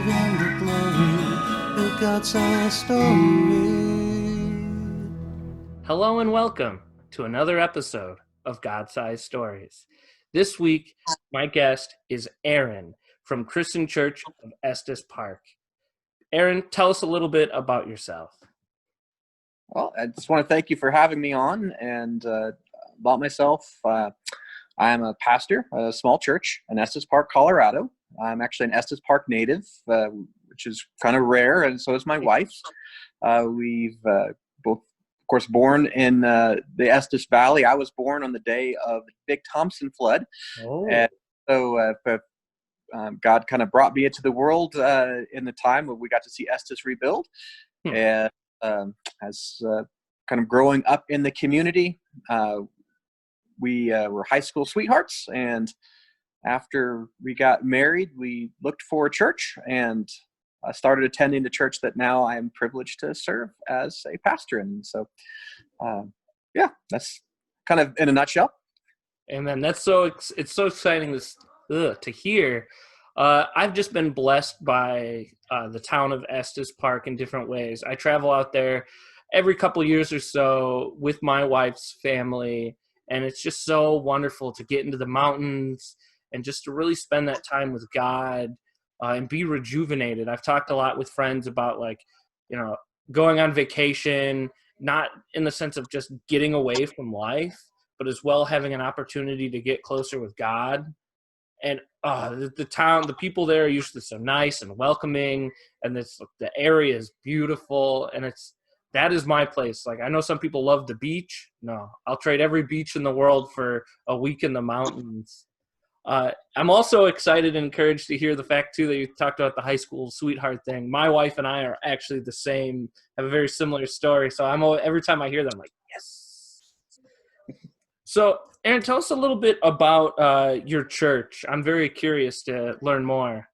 in the glory of God's high story. Hello and welcome to another episode of God-Sized Stories. This week, my guest is Aaron from Christian Church of Estes Park. Aaron, tell us a little bit about yourself. Well, I just want to thank you for having me on. And about myself, I am a pastor at a small church in Estes Park, Colorado. I'm actually an Estes Park native, which is kind of rare, and so is my wife. We've both, of course, born in the Estes Valley. I was born on the day of the Big Thompson flood. Oh. And so God kind of brought me into the world in the time when we got to see Estes rebuild. And as kind of growing up in the community, we were high school sweethearts, and after we got married, we looked for a church, and I started attending the church that now I am privileged to serve as a pastor in. So, that's kind of in a nutshell. Amen. It's so exciting to hear. I've just been blessed by the town of Estes Park in different ways. I travel out there every couple of years or so with my wife's family, and it's just so wonderful to get into the mountains and just to really spend that time with God and be rejuvenated. I've talked a lot with friends about, going on vacation, not in the sense of just getting away from life, but as well having an opportunity to get closer with God. And the people there are usually so nice and welcoming, and the area is beautiful, and that is my place. Like, I know some people love the beach. No, I'll trade every beach in the world for a week in the mountains. I'm also excited and encouraged to hear the fact, too, that you talked about the high school sweetheart thing. My wife and I are actually the same, have a very similar story. So every time I hear them, I'm like, yes. So, Aaron, tell us a little bit about your church. I'm very curious to learn more.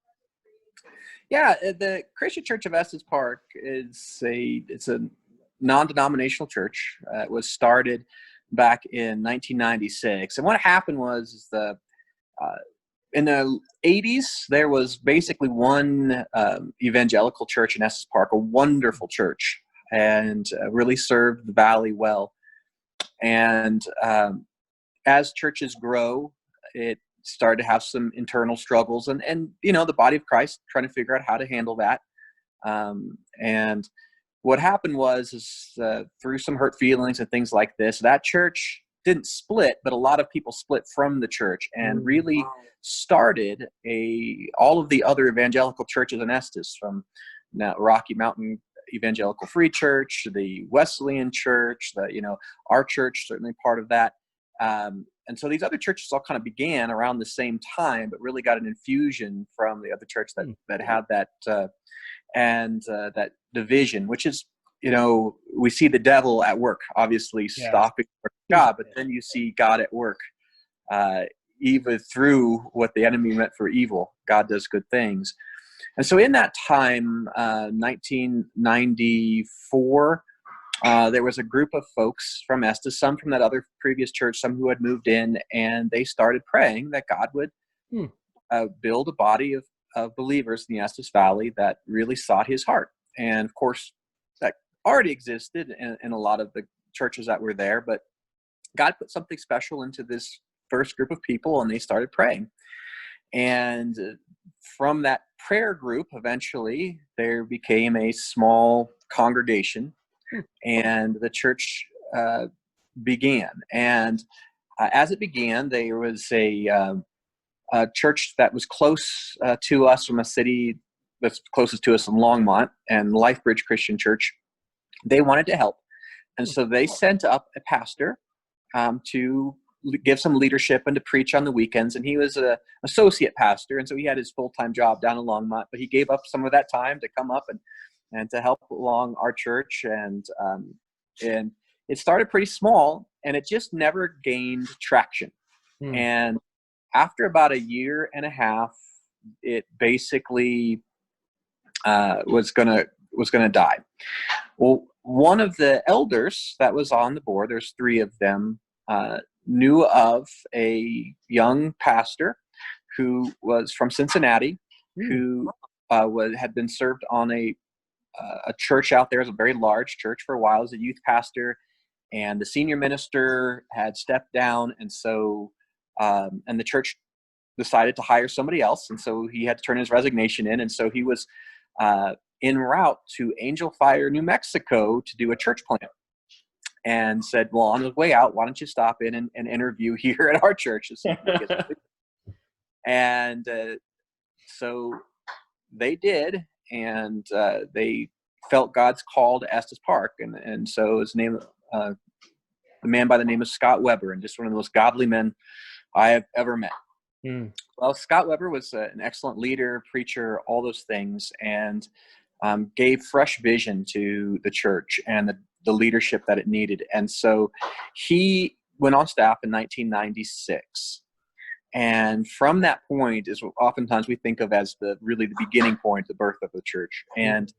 Yeah, the Christian Church of Estes Park it's a non-denominational church. It was started back in 1996, and what happened was in the 80s, there was basically one evangelical church in Estes Park, a wonderful church, and really served the valley well. And as churches grow, it started to have some internal struggles, and the body of Christ trying to figure out how to handle that. And what happened was through some hurt feelings and things like this, that church didn't split, but a lot of people split from the church and really started all of the other evangelical churches in Estes, from Rocky Mountain Evangelical Free Church, the Wesleyan Church, our church, certainly part of that. And so these other churches all kind of began around the same time, but really got an infusion from the other church that had that that division, which is, we see the devil at work, obviously stopping God, but then you see God at work, even through what the enemy meant for evil. God does good things. And so in that time, 1994, there was a group of folks from Estes, some from that other previous church, some who had moved in, and they started praying that God would build a body of believers in the Estes Valley that really sought his heart. And of course, that already existed in a lot of the churches that were there, but God put something special into this first group of people, and they started praying. And from that prayer group, eventually, there became a small congregation, and the church began. And as it began, there was a church that was close to us from a city that's closest to us in Longmont, and Lifebridge Christian Church. They wanted to help. And so they sent up a pastor to give some leadership and to preach on the weekends. And he was an associate pastor, and so he had his full-time job down in Longmont, but he gave up some of that time to come up and to help along our church. And it started pretty small, and it just never gained traction. And after about a year and a half, it basically was gonna die. Well, one of the elders that was on the board, there's three of them, knew of a young pastor who was from Cincinnati, who had been served on a church out there. It was a very large church for a while as a youth pastor, and the senior minister had stepped down, and so and the church decided to hire somebody else, and so he had to turn his resignation in, and so he was en route to Angel Fire, New Mexico, to do a church plant, and said, well, on the way out, why don't you stop in and interview here at our church? And so they did, and they felt God's call to Estes Park, and so his name, a man by the name of Scott Weber, and just one of the most godly men I have ever met. Well, Scott Weber was an excellent leader, preacher, all those things, and gave fresh vision to the church and the leadership that it needed. And so he went on staff in 1996. And from that point is what oftentimes we think of as the beginning point, the birth of the church, and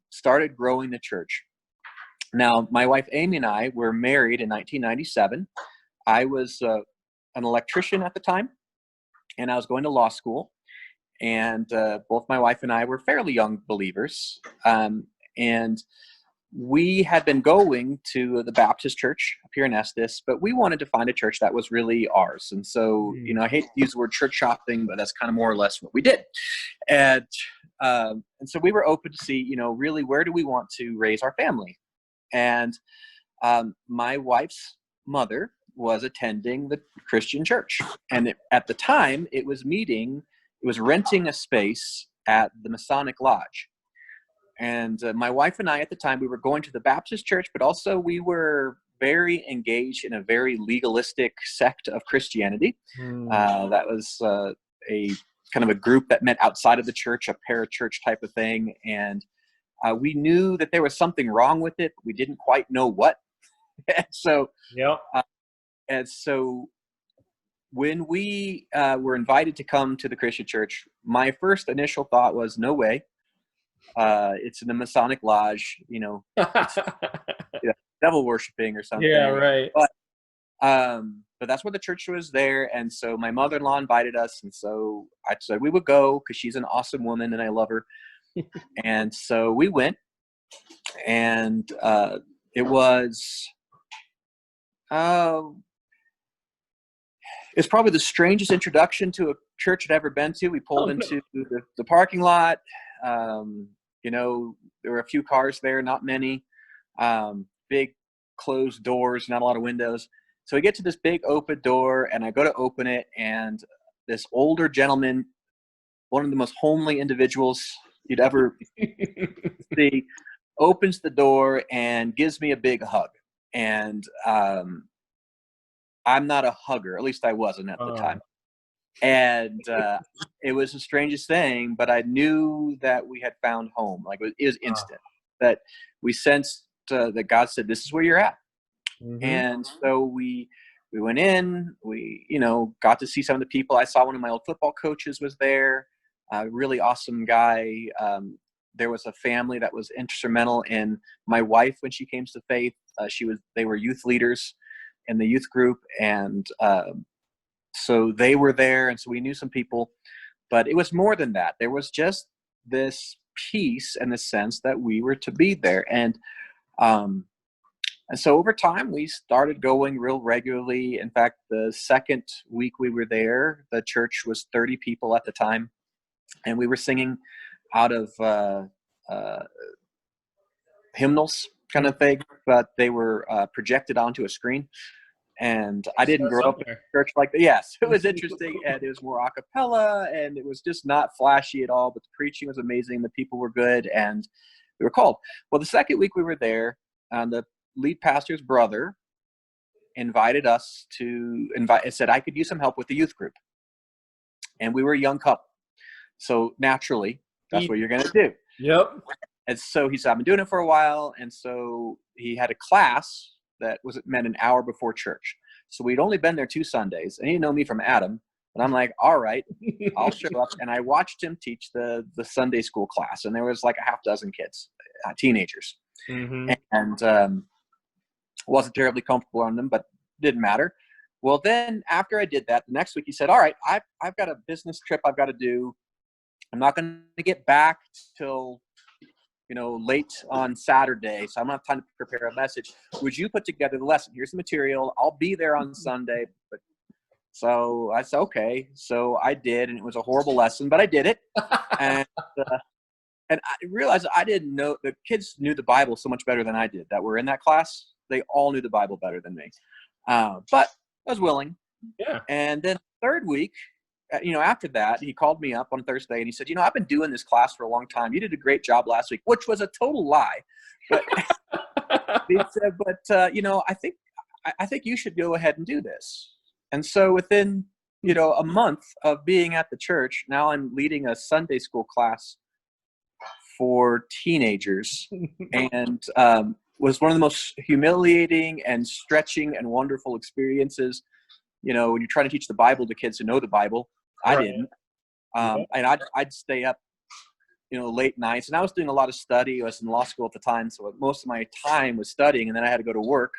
started growing the church. Now, my wife Amy and I were married in 1997. I was an electrician at the time, and I was going to law school. And both my wife and I were fairly young believers. And we had been going to the Baptist church up here in Estes, but we wanted to find a church that was really ours. And so, I hate to use the word church shopping, but that's kind of more or less what we did. And so we were open to see, really, where do we want to raise our family? And my wife's mother was attending the Christian church. And at the time, it was renting a space at the Masonic Lodge. And my wife and I, at the time, we were going to the Baptist church, but also we were very engaged in a very legalistic sect of Christianity. That was a kind of a group that met outside of the church, a parachurch type of thing. And we knew that there was something wrong with it, but we didn't quite know what. And so when we were invited to come to the Christian church, my first initial thought was, no way. It's in the Masonic Lodge, it's, devil worshiping or something. Yeah, right. But that's where the church was there. And so my mother-in-law invited us. And so I said we would go because she's an awesome woman and I love her. And so we went, and it was, it's probably the strangest introduction to a church I'd ever been to. We pulled into the parking lot. There were a few cars there, not many. Big closed doors, not a lot of windows. So we get to this big open door, and I go to open it, and this older gentleman, one of the most homely individuals you'd ever see, opens the door and gives me a big hug. And I'm not a hugger, at least I wasn't at the time. And it was the strangest thing, but I knew that we had found home. Like, it was instant that we sensed that God said, this is where you're at. And so we went in, we, got to see some of the people. I saw one of my old football coaches was there, a really awesome guy. There was a family that was instrumental in my wife when she came to faith. They were youth leaders in the youth group. And so they were there. And so we knew some people, but it was more than that. There was just this peace and the sense that we were to be there. And so over time, we started going real regularly. In fact, the second week we were there, the church was 30 people at the time. And we were singing out of hymnals kind of thing, but they were projected onto a screen. And I didn't grow up in a church like that. Yes, it was interesting, and it was more a cappella, and it was just not flashy at all, but the preaching was amazing. The people were good, and we were called. Well, the second week we were there, the lead pastor's brother invited us said I could use some help with the youth group. And we were a young couple. So naturally, that's what you're going to do. Yep. And so he said, I've been doing it for a while. And so he had a class that was meant an hour before church. So we'd only been there 2 Sundays, and he didn't know me from Adam. And I'm like, all right, I'll show up. And I watched him teach the Sunday school class. And there was like a half dozen kids, teenagers. And wasn't terribly comfortable on them, but didn't matter. Well, then after I did that, the next week he said, all right, I've got a business trip I've got to do. I'm not going to get back till, late on Saturday, so I don't have time to prepare a message. Would you put together the lesson? Here's the material. I'll be there on Sunday. But so I said, okay. So I did, and it was a horrible lesson, but I did it. And and I realized I didn't know, the kids knew the Bible so much better than I did that were in that class. They all knew the Bible better than me. But I was willing. Yeah. And then third week, after that, he called me up on Thursday and he said, I've been doing this class for a long time. You did a great job last week, which was a total lie. But he said, I think you should go ahead and do this. And so within, a month of being at the church, now I'm leading a Sunday school class for teenagers, and was one of the most humiliating and stretching and wonderful experiences. When you're trying to teach the Bible to kids who know the Bible, I didn't. And I'd stay up, late nights, and I was doing a lot of study. I was in law school at the time, so most of my time was studying, and then I had to go to work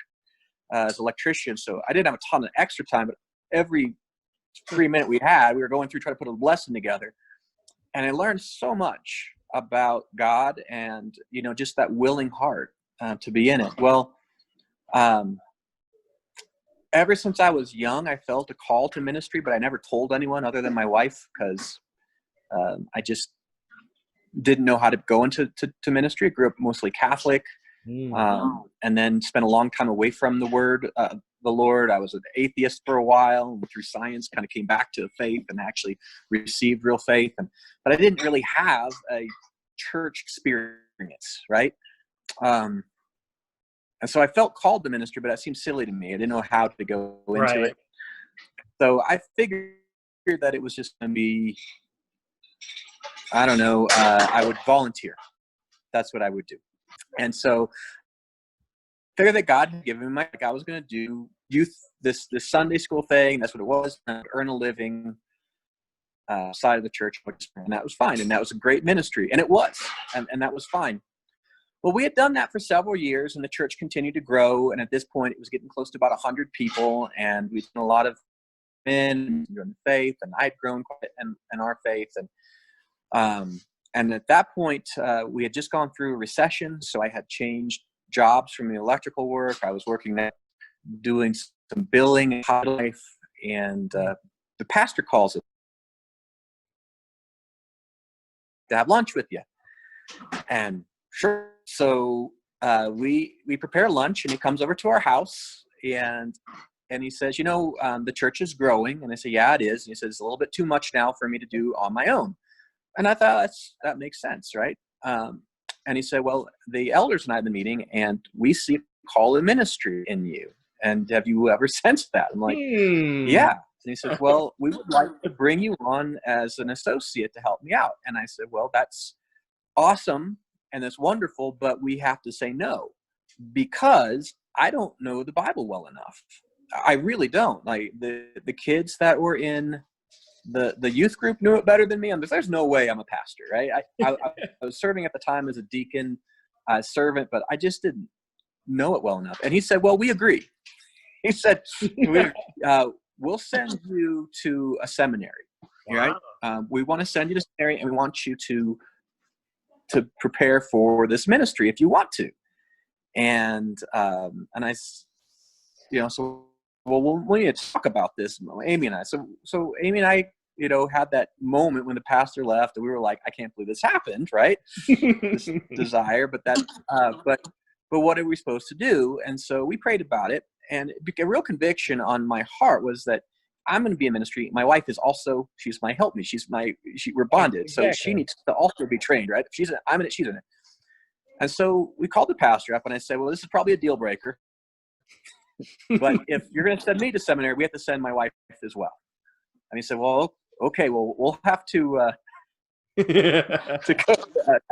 as an electrician. So I didn't have a ton of extra time, but every 3 minute we had, we were going through trying to put a lesson together. And I learned so much about God and, just that willing heart to be in it. Well, ever since I was young, I felt a call to ministry, but I never told anyone other than my wife, because I just didn't know how to go into ministry. I grew up mostly Catholic, and then spent a long time away from the word, the Lord. I was an atheist for a while, and through science kind of came back to faith and actually received real faith. But I didn't really have a church experience, right? And so I felt called to ministry, but that seemed silly to me. I didn't know how to go into it. So I figured that it was just going to be, I don't know, I would volunteer. That's what I would do. And so I figured that God had given me I was going to do youth, this Sunday school thing. That's what it was. And I'd earn a living side of the church. And that was fine. And that was a great ministry. And it was. And that was fine. Well, we had done that for several years, and the church continued to grow. And at this point, it was getting close to about 100 people. And we'd done a lot of men in faith, and I'd grown quite in our faith. And at that point, we had just gone through a recession. So I had changed jobs from the electrical work. I was working there, doing some billing in life. And the pastor calls it to have lunch with you. And sure. So we prepare lunch, and he comes over to our house, and he says, the church is growing. And I say, yeah, it is. And he says, it's a little bit too much now for me to do on my own. And I thought that makes sense, right? And he said, well, the elders and I had the meeting, and we see a call to ministry in you. And have you ever sensed that? I'm like, yeah. And he says, well, we would like to bring you on as an associate to help me out. And I said, well, that's awesome. And that's wonderful, but we have to say no, because I don't know the Bible well enough. I really don't. Like the kids that were in the youth group knew it better than me. There's no way I'm a pastor, right? I was serving at the time as a deacon servant, but I just didn't know it well enough. And he said, well, we agree. He said, we'll send you to a seminary, right? We want to send you to seminary, and we want you to prepare for this ministry if you want to. And I, so, well, we need to talk about this, Amy and I. So Amy and I, had that moment when the pastor left, and we were like, I can't believe this happened, right? This desire, but what are we supposed to do? And so we prayed about it, and a real conviction on my heart was that I'm going to be in ministry. My wife is also, she's my helpmate. We're bonded. Exactly. So she needs to also be trained, right? I'm in it, she's in it. And so we called the pastor up, and I said, well, this is probably a deal breaker. But if you're going to send me to seminary, we have to send my wife as well. And he said, well, okay, well, we'll have to go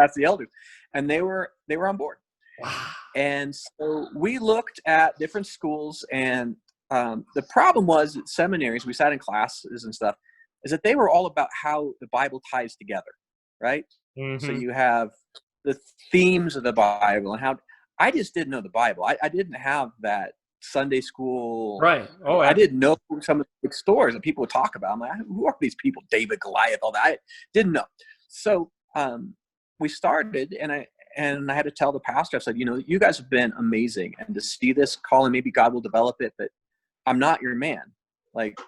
ask the elders. And they were on board. Wow. And so we looked at different schools, and the problem was at seminaries, we sat in classes and stuff, is that they were all about how the Bible ties together, right? Mm-hmm. So you have the themes of the Bible, and how I just didn't know the Bible. I didn't have that Sunday school. Right. Oh, I didn't know some of the big stories that people would talk about. I'm like, who are these people? David, Goliath, all that. I didn't know. So we started, and I had to tell the pastor, I said, you guys have been amazing, and to see this call, and maybe God will develop it, but I'm not your man. Like,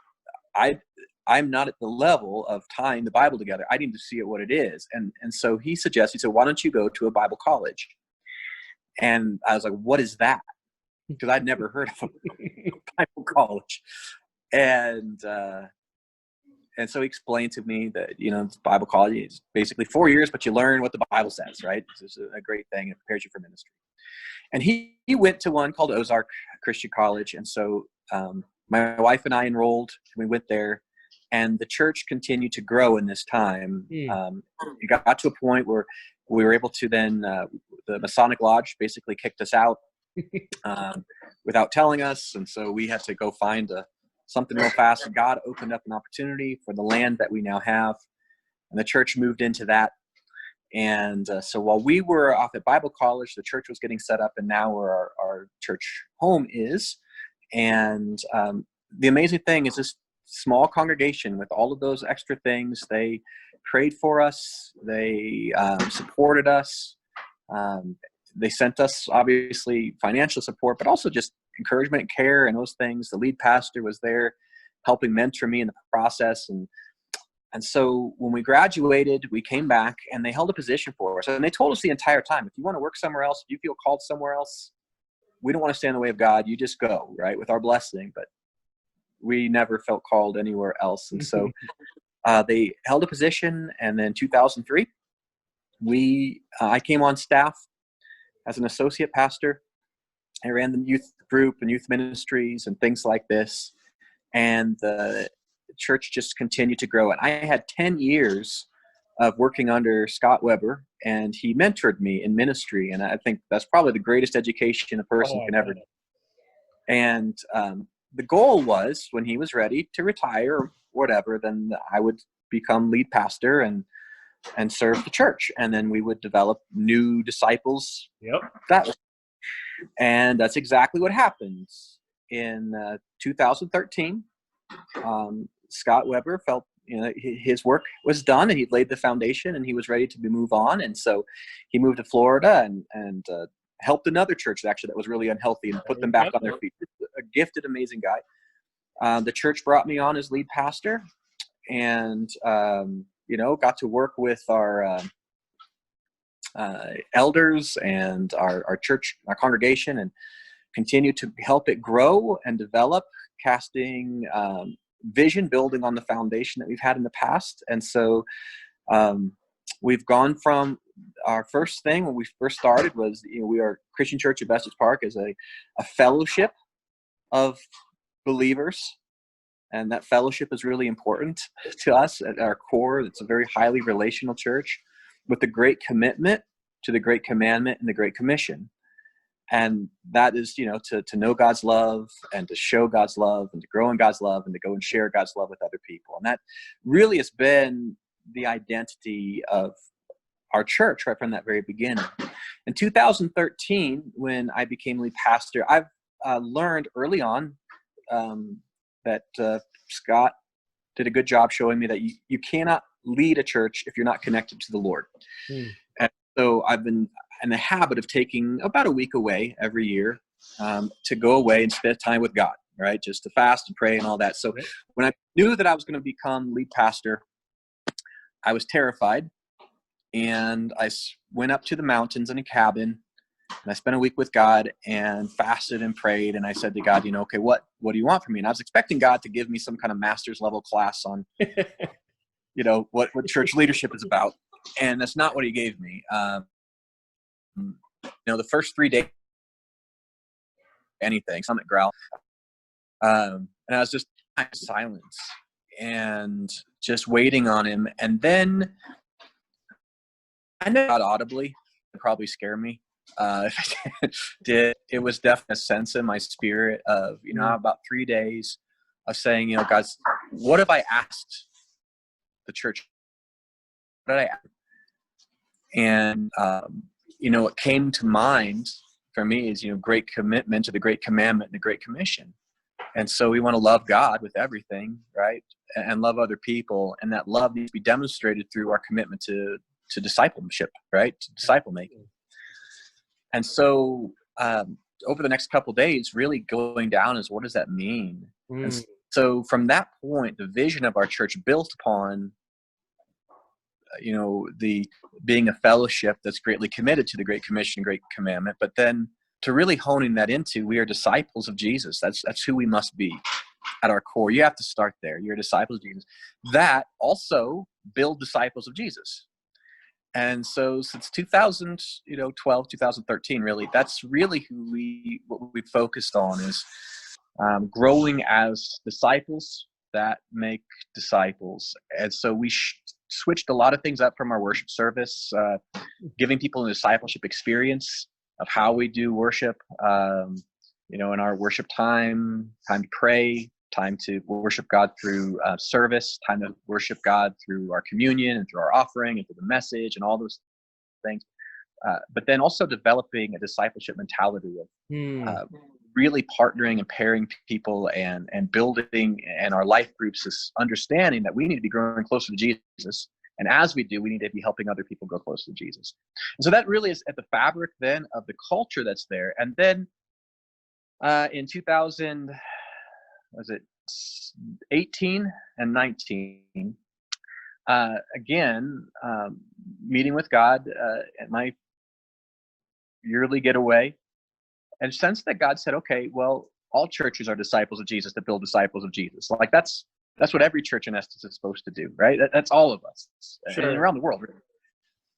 I'm not at the level of tying the Bible together. I need to see it what it is. And so he said, why don't you go to a Bible college? And I was like, what is that? Because I'd never heard of a Bible college. And so he explained to me that, Bible college is basically 4 years, but you learn what the Bible says, right? This is a great thing. It prepares you for ministry. And he went to one called Ozark Christian College. And so my wife and I enrolled. We went there, and the church continued to grow in this time. It got to a point where we were able to then, the Masonic Lodge basically kicked us out without telling us. And so we had to go find something real fast. And God opened up an opportunity for the land that we now have. And the church moved into that. And so while we were off at Bible college, the church was getting set up, and now where our church home is. And the amazing thing is this small congregation with all of those extra things, they prayed for us. They supported us. They sent us, obviously, financial support, but also just encouragement and care and those things. The lead pastor was there helping mentor me in the process. And so when we graduated, we came back, and they held a position for us. And they told us the entire time, if you want to work somewhere else, if you feel called somewhere else, we don't want to stand in the way of God. You just go, right, with our blessing. But we never felt called anywhere else. And so they held a position. And then 2003, I came on staff as an associate pastor. I ran the youth group and youth ministries and things like this. And the church just continued to grow. And I had 10 years of working under Scott Weber, and he mentored me in ministry. And I think that's probably the greatest education a person can ever do. And the goal was, when he was ready to retire or whatever, then I would become lead pastor and serve the church. And then we would develop new disciples. Yep. And that's exactly what happened. In 2013, Scott Weber felt his work was done, and he'd laid the foundation, and he was ready to move on. And so he moved to Florida and helped another church that was really unhealthy and put them back on their feet. A gifted, amazing guy. The church brought me on as lead pastor, and got to work with our elders and our church, our congregation, and continue to help it grow and develop, casting vision, building on the foundation that we've had in the past. And so we've gone from our first thing when we first started was, we are Christian Church of Estes Park is a fellowship of believers. And that fellowship is really important to us at our core. It's a very highly relational church with a great commitment to the Great Commandment and the Great Commission. And that is, to know God's love and to show God's love and to grow in God's love and to go and share God's love with other people. And that really has been the identity of our church right from that very beginning. In 2013, when I became lead pastor, I've learned early on that Scott did a good job showing me that you cannot lead a church if you're not connected to the Lord. And so I've been in the habit of taking about a week away every year to go away and spend time with God, right? Just to fast and pray and all that. So when I knew that I was going to become lead pastor, I was terrified. And I went up to the mountains in a cabin, and I spent a week with God and fasted and prayed. And I said to God, okay, what do you want from me? And I was expecting God to give me some kind of master's level class on, what church leadership is about. And that's not what he gave me. The first 3 days, anything, Summit Growl. And I was just in silence and just waiting on him. And then I know not audibly, it'd probably scare me. If I did, it was definitely a sense in my spirit of, about 3 days of saying, God, what have I asked the church? What did I ask? And, what came to mind for me is, great commitment to the Great Commandment and the Great Commission. And so we want to love God with everything, right? And love other people. And that love needs to be demonstrated through our commitment to discipleship, right? To disciple making. And so over the next couple of days, really going down is, what does that mean? And so from that point, the vision of our church built upon, the being a fellowship that's greatly committed to the Great Commission, Great Commandment, but then to really honing that into, we are disciples of Jesus. That's who we must be at our core. You have to start there. You're disciples of Jesus. That also build disciples of Jesus. And so since 2012, 2013, really, that's really what we focused on is growing as disciples that make disciples. And so we switched a lot of things up from our worship service, giving people a discipleship experience of how we do worship, in our worship time to pray, time to worship God through service, time to worship God through our communion and through our offering and through the message and all those things. But then also developing a discipleship mentality of really partnering and pairing people and building, and our life groups is understanding that we need to be growing closer to Jesus. And as we do, we need to be helping other people grow closer to Jesus. And so that really is at the fabric then of the culture that's there. And then in 2018 and 19, again, meeting with God at my yearly getaway, and sense that God said, okay, well, all churches are disciples of Jesus that build disciples of Jesus. Like that's what every church in Estes is supposed to do, right? That's all of us, Sure. And around the world. Really.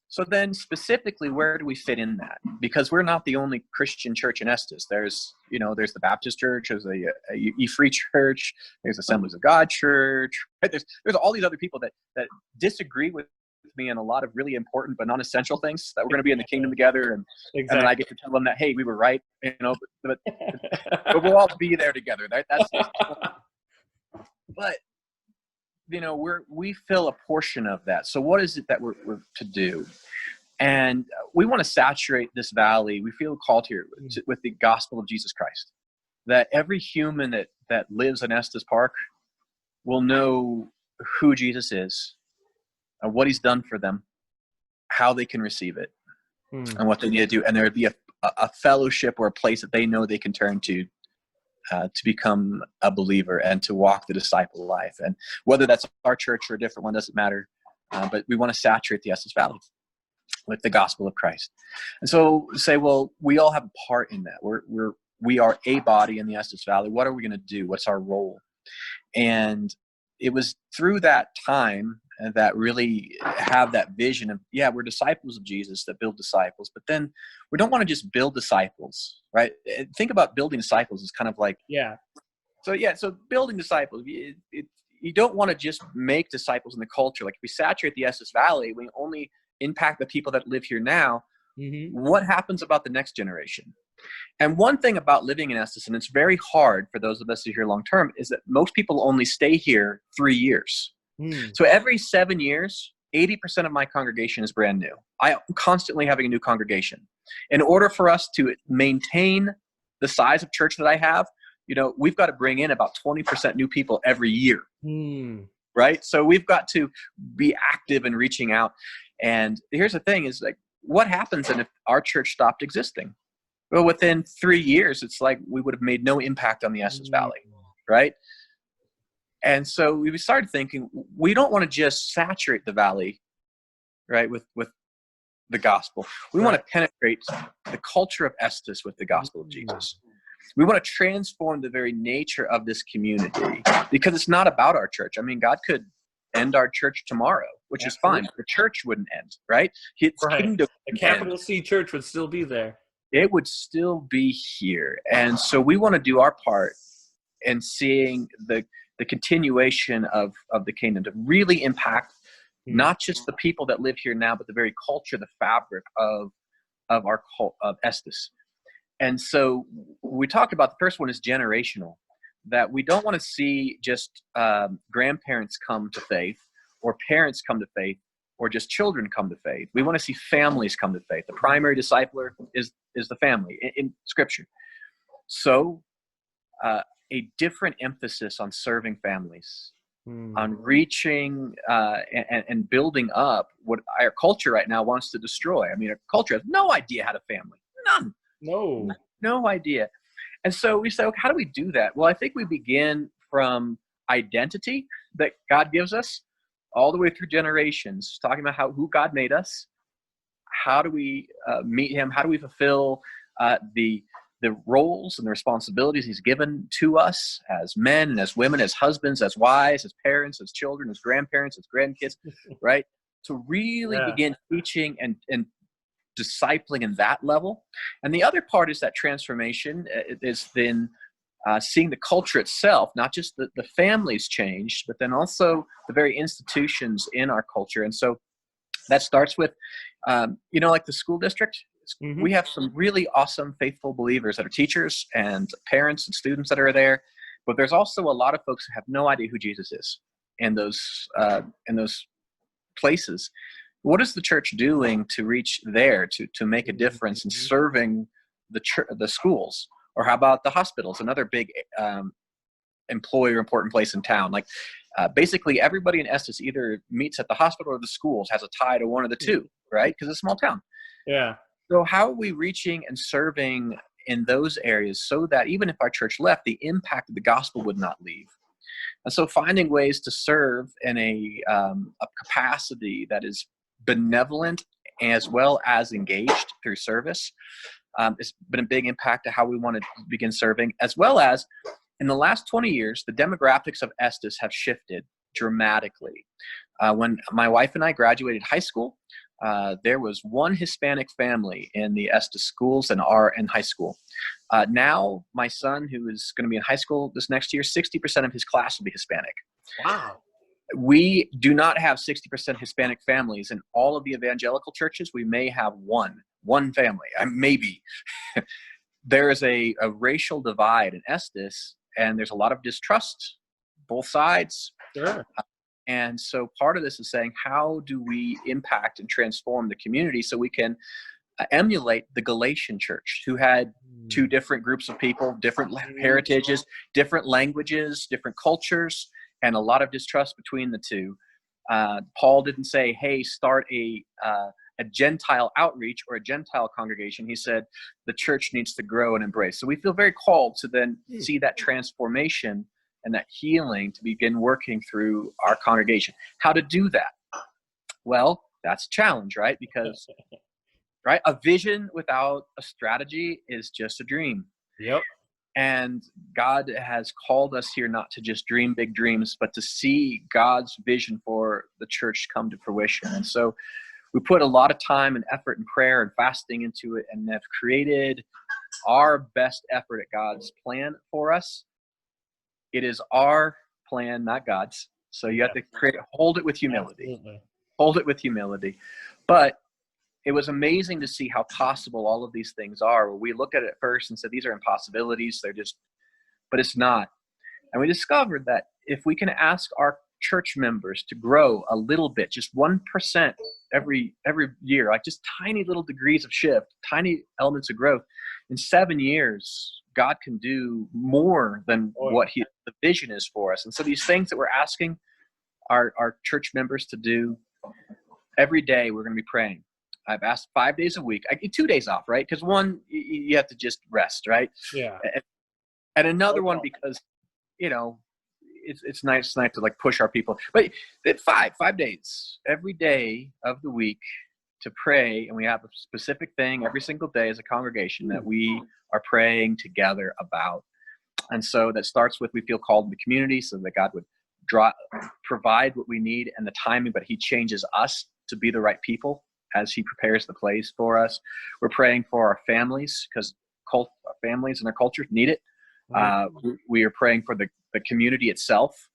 So then specifically, where do we fit in that? Because we're not the only Christian church in Estes. There's the Baptist church, there's a E-Free church, there's Assemblies of God church, right? There's all these other people that disagree with me on a lot of really important but non-essential things, that we're going to be in the kingdom together, and then I get to tell them that, hey, we were right, but we'll all be there together. That's but we fill a portion of that. So what is it that we're to do? And we want to saturate this valley. We feel called here with the gospel of Jesus Christ, that every human that lives in Estes Park will know who Jesus is, and what he's done for them, how they can receive it, and what they need to do. And there would be a fellowship or a place that they know they can turn to become a believer and to walk the disciple life. And whether that's our church or a different one, doesn't matter. But we want to saturate the Estes Valley with the gospel of Christ. And so say, well, we all have a part in that. We are a body in the Estes Valley. What are we going to do? What's our role? And it was through that time that really have that vision of, we're disciples of Jesus that build disciples, but then we don't want to just build disciples, right? Think about building disciples as kind of like, So building disciples, you don't want to just make disciples in the culture. Like if we saturate the Estes Valley, we only impact the people that live here now. What happens about the next generation? And one thing about living in Estes, and it's very hard for those of us who are here long term, is that most people only stay here 3 years. So every 7 years, 80% of my congregation is brand new. I am constantly having a new congregation. In order for us to maintain the size of church that I have, we've got to bring in about 20% new people every year, right? So we've got to be active in reaching out. And here's the thing is, like, what happens if our church stopped existing? Well, within 3 years, it's like we would have made no impact on the Estes Valley, right? And so we started thinking, we don't want to just saturate the valley, right, with the gospel. We want to penetrate the culture of Estes with the gospel of Jesus. We want to transform the very nature of this community, because it's not about our church. I mean, God could end our church tomorrow, which is fine. The church wouldn't end, right? Its kingdom, a capital C church would still be there. It would still be here. And so we want to do our part in seeing the continuation of the kingdom to really impact not just the people that live here now, but the very culture, the fabric of our cult of Estes. And so we talked about, the first one is generational, that we don't want to see just grandparents come to faith, or parents come to faith, or just children come to faith. We want to see families come to faith. The primary discipler is the family in Scripture. So a different emphasis on serving families, on reaching and building up what our culture right now wants to destroy. I mean, our culture has no idea how to family. None. No idea. And so we say, okay, how do we do that? Well, I think we begin from identity that God gives us all the way through generations, talking about who God made us. How do we meet him? How do we fulfill the roles and the responsibilities he's given to us as men and as women, as husbands, as wives, as parents, as children, as grandparents, as grandkids, right? To really begin teaching and discipling in that level. And the other part is that transformation is then seeing the culture itself, not just the families changed, but then also the very institutions in our culture. And so that starts with, like the school district. We have some really awesome, faithful believers that are teachers and parents and students that are there. But there's also a lot of folks who have no idea who Jesus is in those places. What is the church doing to reach there, to make a difference in serving the schools? Or how about the hospitals, another big important place in town? Like basically everybody in Estes either meets at the hospital or the schools, has a tie to one of the two, right? Because it's a small town. Yeah. So how are we reaching and serving in those areas so that even if our church left, the impact of the gospel would not leave? And so finding ways to serve in a capacity that is benevolent as well as engaged through service has been a big impact to how we want to begin serving, as well as in the last 20 years, the demographics of Estes have shifted dramatically. When my wife and I graduated high school, there was one Hispanic family in the Estes schools and in high school. Now, my son, who is going to be in high school this next year, 60% of his class will be Hispanic. Wow. We do not have 60% Hispanic families in all of the evangelical churches. We may have one family, maybe. There is a racial divide in Estes, and there's a lot of distrust, both sides. Sure. And so part of this is saying, how do we impact and transform the community so we can emulate the Galatian church, who had two different groups of people, different heritages, different languages, different cultures, and a lot of distrust between the two. Paul didn't say, hey, start a Gentile outreach or a Gentile congregation. He said the church needs to grow and embrace. So we feel very called to then see that transformation and that healing to begin working through our congregation. How to do that? Well, that's a challenge, right? Because right, a vision without a strategy is just a dream. Yep. And God has called us here not to just dream big dreams, but to see God's vision for the church come to fruition. And so we put a lot of time and effort and prayer and fasting into it, and have created our best effort at God's plan for us. It is our plan, not God's. So you have to hold it with humility. Absolutely. Hold it with humility. But it was amazing to see how possible all of these things are. We looked at it first and said, these are impossibilities. But it's not. And we discovered that if we can ask our church members to grow a little bit, just 1% every year, like just tiny little degrees of shift, tiny elements of growth, in 7 years, God can do more than what the vision is for us. And so these things that we're asking our church members to do, every day we're going to be praying. I've asked 5 days a week. I get 2 days off, right? Because one, you have to just rest, right? Yeah. And another one because, it's nice to like push our people. But 5 days, every day of the week to pray. And we have a specific thing every single day as a congregation that we are praying together about. And so that starts with, we feel called in the community so that God would provide what we need and the timing, but he changes us to be the right people as he prepares the place for us. We're praying for our families because our families and our culture need it. We are praying for the community itself.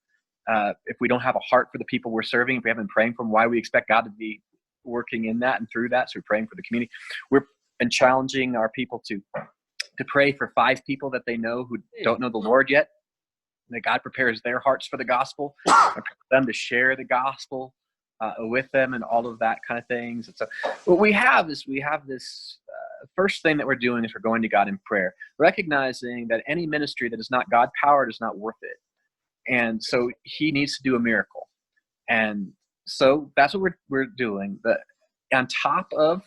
If we don't have a heart for the people we're serving, if we haven't been praying for them, why we expect God to be working in that and through that. So we're praying for the community. We're challenging our people to pray for 5 people that they know who don't know the Lord yet. That God prepares their hearts for the gospel, and for them to share the gospel with them and all of that kind of things. And so what we have is this first thing that we're doing is we're going to God in prayer, recognizing that any ministry that is not God powered is not worth it. And so he needs to do a miracle. And so that's what we're doing. But on top of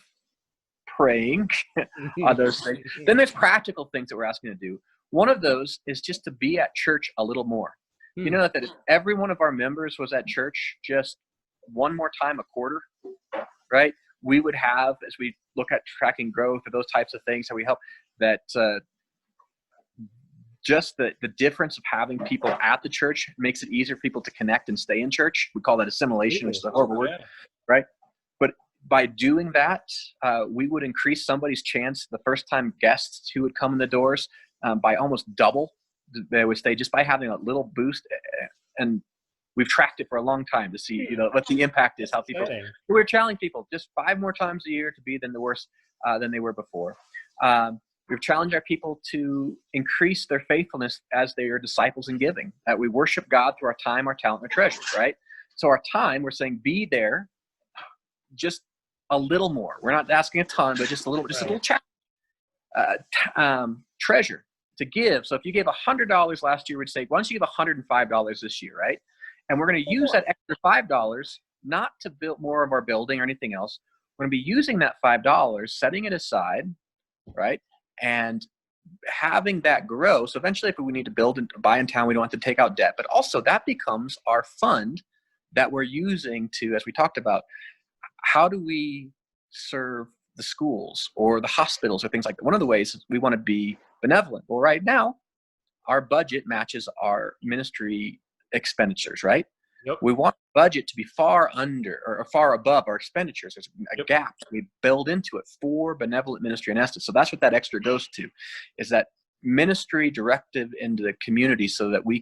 praying on those things, then there's practical things that we're asking to do. One of those is just to be at church a little more. You know that if every one of our members was at church just one more time a quarter, right? We would have, as we look at tracking growth or those types of things, how we help that just the difference of having people at the church makes it easier for people to connect and stay in church. We call that assimilation, which is a horrible word, right? But by doing that, we would increase somebody's chance, the first time guests who would come in the doors, by almost double. They would stay just by having a little boost. And we've tracked it for a long time to see, what the impact is, how people, we're challenging people just 5 more times a year to be than they were before. We've challenged our people to increase their faithfulness as they are disciples in giving, that we worship God through our time, our talent, and our treasures, right? So our time, we're saying be there just a little more. We're not asking a ton, but just a little challenge. Treasure to give. So if you gave $100 last year, we'd say, why don't you give $105 this year, right? And we're going to use that extra $5 not to build more of our building or anything else. We're going to be using that $5, setting it aside, right? And having that grow. So eventually, if we need to build and buy in town, we don't have to take out debt. But also that becomes our fund that we're using to, as we talked about, how do we serve the schools or the hospitals or things like that. One of the ways is we want to be benevolent. Well, right now, our budget matches our ministry expenditures, right? Yep. We want budget to be far under or far above our expenditures. There's a gap we build into it for benevolent ministry and Estes. So that's what that extra goes to, is that ministry directive into the community so that we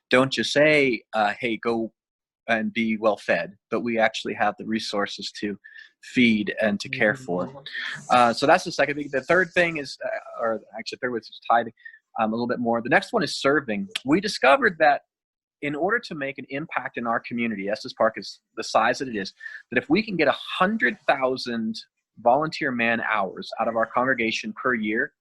don't just say, hey, go and be well fed, but we actually have the resources to feed and to care for. So that's the second thing. The third thing is, or actually third was tithing a little bit more. The next one is serving. We discovered that in order to make an impact in our community, Estes Park is the size that it is, that if we can get 100,000 volunteer man hours out of our congregation per year,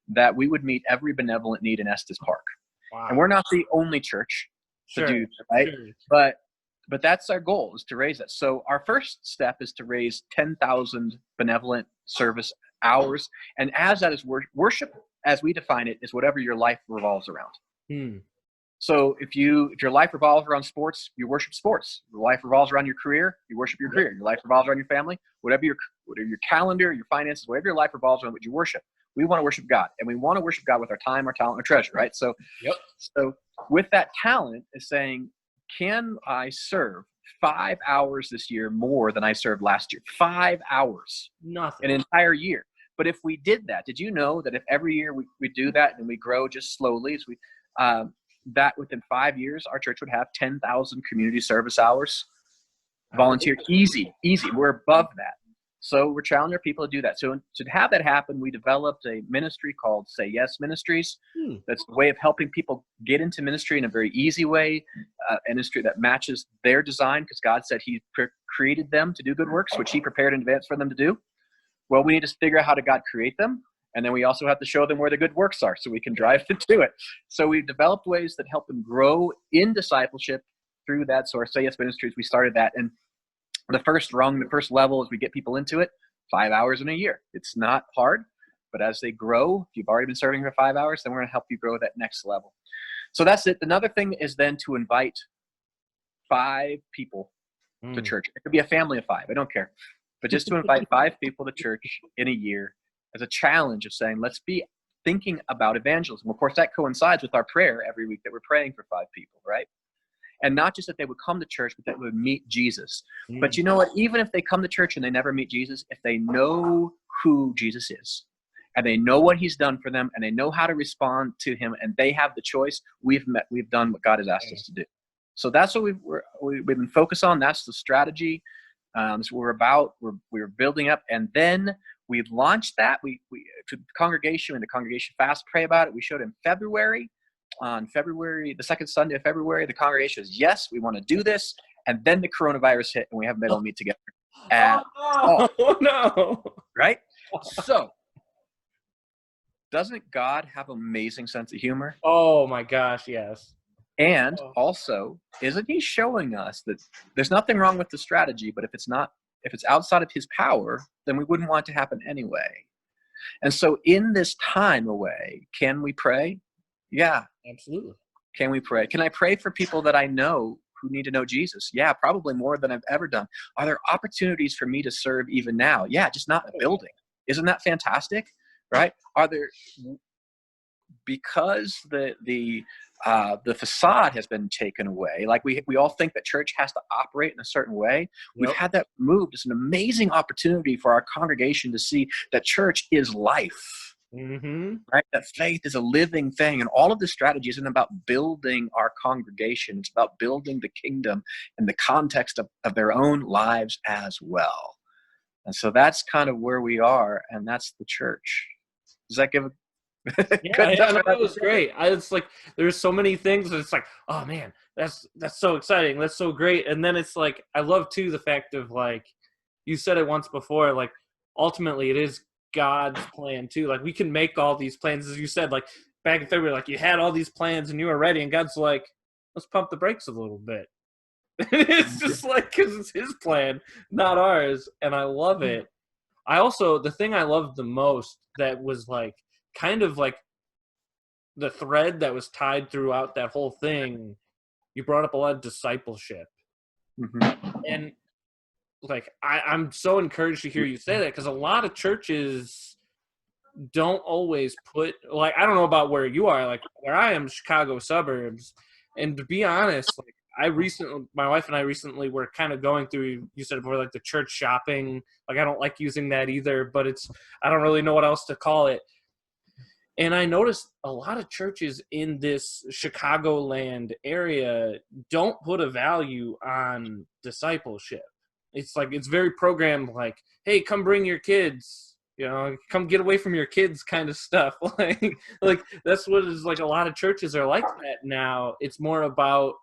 that we would meet every benevolent need in Estes Park. Wow. And we're not the only church to do that, right? Sure. But that's our goal, is to raise that. So our first step is to raise 10,000 benevolent service hours. And as that is worship, as we define it, is whatever your life revolves around. So if your life revolves around sports, you worship sports. Your life revolves around your career, you worship your career. Your life revolves around your family, whatever your calendar, your finances, whatever your life revolves around, what you worship. We want to worship God, and we want to worship God with our time, our talent, our treasure, right? So, So with that talent is saying, can I serve 5 hours this year more than I served last year? 5 hours. Nothing. An entire year. But if we did that, did you know that if every year we do that and we grow just slowly, as we that within 5 years, our church would have 10,000 community service hours volunteered. Easy. We're above that. So we're challenging our people to do that. So to have that happen, we developed a ministry called Say Yes Ministries. That's a way of helping people get into ministry in a very easy way, a ministry that matches their design, because God said he created them to do good works, which he prepared in advance for them to do. Well, we need to figure out how God create them. And then we also have to show them where the good works are so we can drive them to it. So we've developed ways that help them grow in discipleship through that. So our Say Yes Ministries, we started that. And the first level is we get people into it 5 hours in a year. It's not hard, but as they grow, if you've already been serving for 5 hours, then we're going to help you grow that next level. So that's it. Another thing is then to invite 5 people to church. It could be a family of 5. I don't care. But just to invite 5 people to church in a year as a challenge of saying, let's be thinking about evangelism. Of course, that coincides with our prayer every week that we're praying for 5 people, right? And not just that they would come to church, but that they would meet Jesus. But you know what? Even if they come to church and they never meet Jesus, if they know who Jesus is, and they know what he's done for them, and they know how to respond to him, and they have the choice, we've done what God has asked us to do. So that's what we've been focused on. That's the strategy. That's what we're about. We're building up, and then we've launched that. We to the congregation, and the congregation fast pray about it. We showed in February. On February, the second Sunday of February, the congregation says, yes, we want to do this. And then the coronavirus hit, and we haven't been able to meet together at all. Oh no! Right? So, doesn't God have an amazing sense of humor? Oh my gosh, yes. And also, isn't he showing us that there's nothing wrong with the strategy, but if it's outside of his power, then we wouldn't want it to happen anyway. And so in this time away, can we pray? Yeah. Absolutely. Can we pray? Can I pray for people that I know who need to know Jesus? Yeah, probably more than I've ever done. Are there opportunities for me to serve even now? Yeah, just not in a building. Isn't that fantastic? Right? Are there, because the facade has been taken away, like we all think that church has to operate in a certain way. We've had that moved. It's an amazing opportunity for our congregation to see that church is life. Mm-hmm. Right? That faith is a living thing, and all of this strategy isn't about building our congregation. It's about building the kingdom in the context of their own lives as well. And so that's kind of where we are, and that's the church. Does that give a that was great. It's like there's so many things that it's like, oh man, that's so exciting, that's so great. And then it's like, I love too the fact of, like you said it once before, like ultimately it is God's plan too. Like we can make all these plans, as you said, like back in February, like you had all these plans and you were ready, and God's like, let's pump the brakes a little bit. It's just like, because it's his plan, not ours. And I love it. I also, the thing I loved the most that was like kind of like the thread that was tied throughout that whole thing, you brought up a lot of discipleship. Mm-hmm. And like I'm so encouraged to hear you say that, because a lot of churches don't always put, like, I don't know about where you are, like where I am, Chicago suburbs, and to be honest, like my wife and I recently were kind of going through, you said before, like the church shopping. Like I don't like using that either, but I don't really know what else to call it. And I noticed a lot of churches in this Chicagoland area don't put a value on discipleship. It's like, it's very programmed, like, hey, come bring your kids, come get away from your kids kind of stuff. like that's what is, like, a lot of churches are like that now. It's more about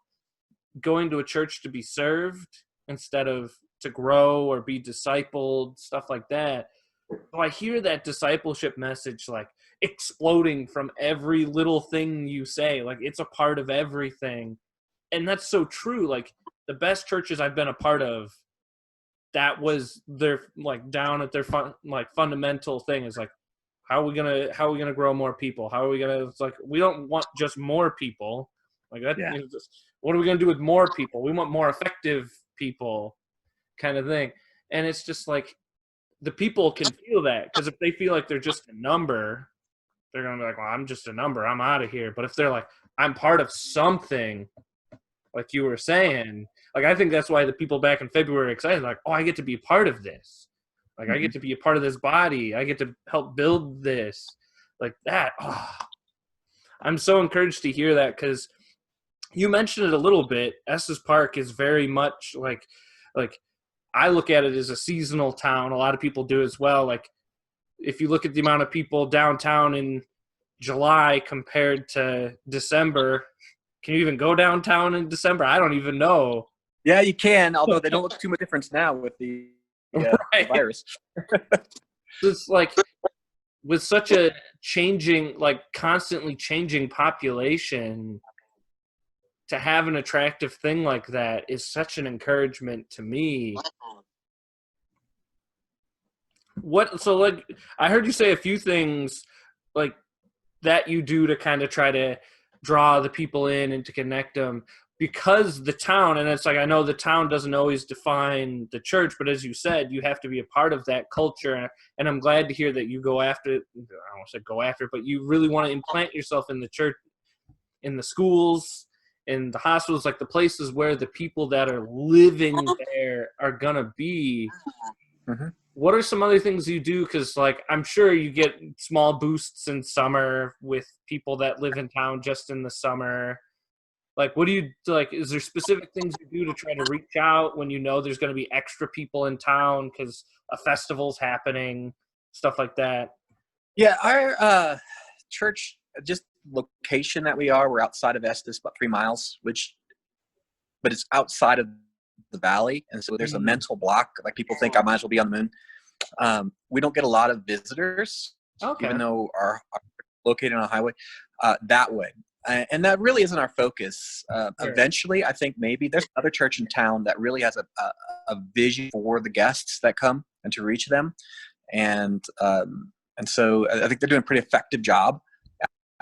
going to a church to be served instead of to grow or be discipled, stuff like that. So I hear that discipleship message like exploding from every little thing you say. Like it's a part of everything. And that's so true. Like the best churches I've been a part of, that was their, like, down at their fundamental thing is like, how are we gonna grow more people? How are we gonna, it's like, we don't want just more people. Like that, what are we gonna do with more people? We want more effective people, kind of thing. And it's just like, the people can feel that, because if they feel like they're just a number, they're going to be like, well, I'm just a number, I'm out of here. But if they're like, I'm part of something, like you were saying, like, I think that's why the people back in February are excited, like, oh, I get to be a part of this. Like, I get to be a part of this body. I get to help build this. Like that. Oh, I'm so encouraged to hear that, because you mentioned it a little bit. Estes Park is very much like I look at it as a seasonal town. A lot of people do as well. Like if you look at the amount of people downtown in July compared to December, can you even go downtown in December? I don't even know. Yeah, you can, although they don't look too much difference now with the virus. It's like, with such a changing, like constantly changing population, to have an attractive thing like that is such an encouragement to me. So like, I heard you say a few things like that you do to kind of try to draw the people in and to connect them, because the town, and it's like, I know the town doesn't always define the church, but as you said, you have to be a part of that culture. And I'm glad to hear that you go after it. I don't want to say go after it, but you really want to implant yourself in the church, in the schools, in the hospitals, like the places where the people that are living there are going to be. Mm-hmm. What are some other things you do? Because, like, I'm sure you get small boosts in summer with people that live in town just in the summer. Like, what do you, like, is there specific things you do to try to reach out when you know there's going to be extra people in town because a festival's happening, stuff like that? Yeah, our church, just location that we're outside of Estes, about 3 miles, but it's outside of the valley, and so there's a mental block. Like people think I might as well be on the moon. We don't get a lot of visitors, even though our located on a highway that way. And that really isn't our focus. Eventually, I think maybe there's another church in town that really has a vision for the guests that come and to reach them. And so I think they're doing a pretty effective job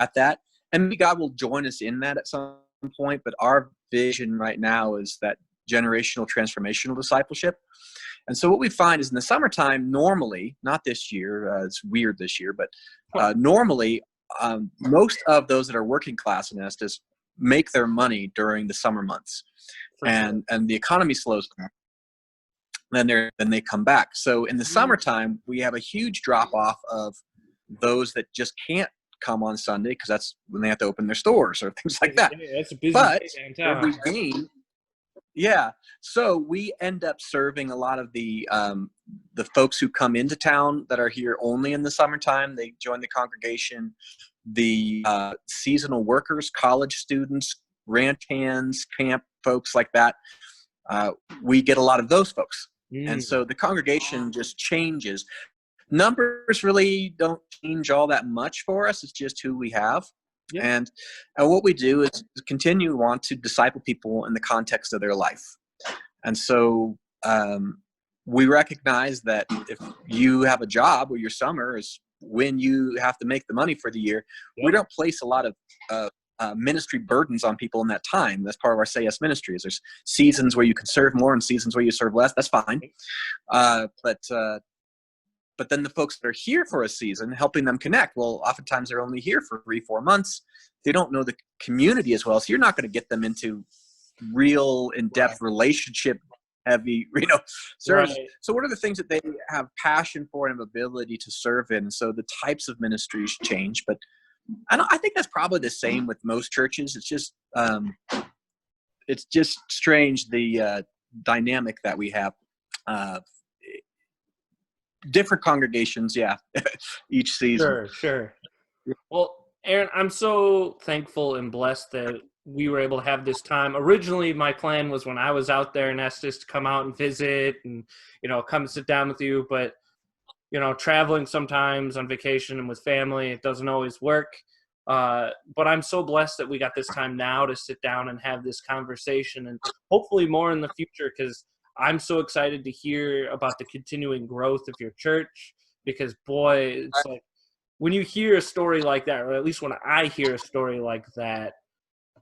at that. And maybe God will join us in that at some point. But our vision right now is that generational transformational discipleship. And so what we find is in the summertime, normally, not this year, it's weird this year, but normally, most of those that are working class in Estes make their money during the summer months, and the economy slows down. Then they come back. So in the summertime, we have a huge drop off of those that just can't come on Sunday because that's when they have to open their stores or things like that. Yeah, that's a busy but day downtown. we gain. Yeah, so we end up serving a lot of the folks who come into town that are here only in the summertime. They join the congregation. The seasonal workers, college students, ranch hands, camp folks like that. We get a lot of those folks. And so the congregation just changes. Numbers really don't change all that much for us. It's just who we have. Yeah. And what we do is continue to want to disciple people in the context of their life. And so we recognize that if you have a job where your summer is when you have to make the money for the year, we don't place a lot of ministry burdens on people in that time. That's part of our Say Yes ministries. There's seasons where you can serve more and seasons where you serve less. That's fine. But then the folks that are here for a season, helping them connect, well, oftentimes they're only here for 3-4 months. They don't know the community as well. So you're not going to get them into real in-depth relationship heavy, service. Right. So what are the things that they have passion for and have ability to serve in? So the types of ministries change, but I think that's probably the same with most churches. It's just strange, the dynamic that we have. Different congregations, each season. Sure. Well, Aaron, I'm so thankful and blessed that we were able to have this time. Originally, my plan was when I was out there in Estes to come out and visit and, come sit down with you. But, traveling sometimes on vacation and with family, it doesn't always work. But I'm so blessed that we got this time now to sit down and have this conversation, and hopefully more in the future, because I'm so excited to hear about the continuing growth of your church, because boy, it's like when you hear a story like that, or at least when I hear a story like that,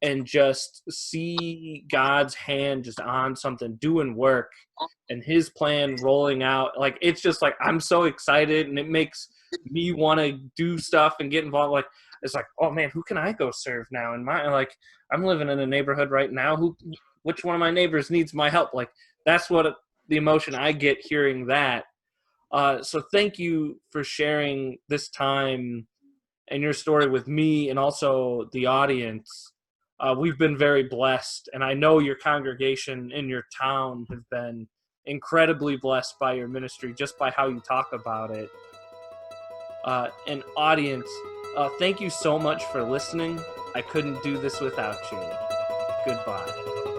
and just see God's hand just on something, doing work, and his plan rolling out, like, it's just like, I'm so excited, and it makes me want to do stuff and get involved. Like, it's like, oh man, who can I go serve now? And I'm living in a neighborhood right now. Which one of my neighbors needs my help? Like, that's what the emotion I get hearing that. So thank you for sharing this time and your story with me and also the audience. We've been very blessed, and I know your congregation in your town have been incredibly blessed by your ministry just by how you talk about it. And audience, thank you so much for listening. I couldn't do this without you. Goodbye.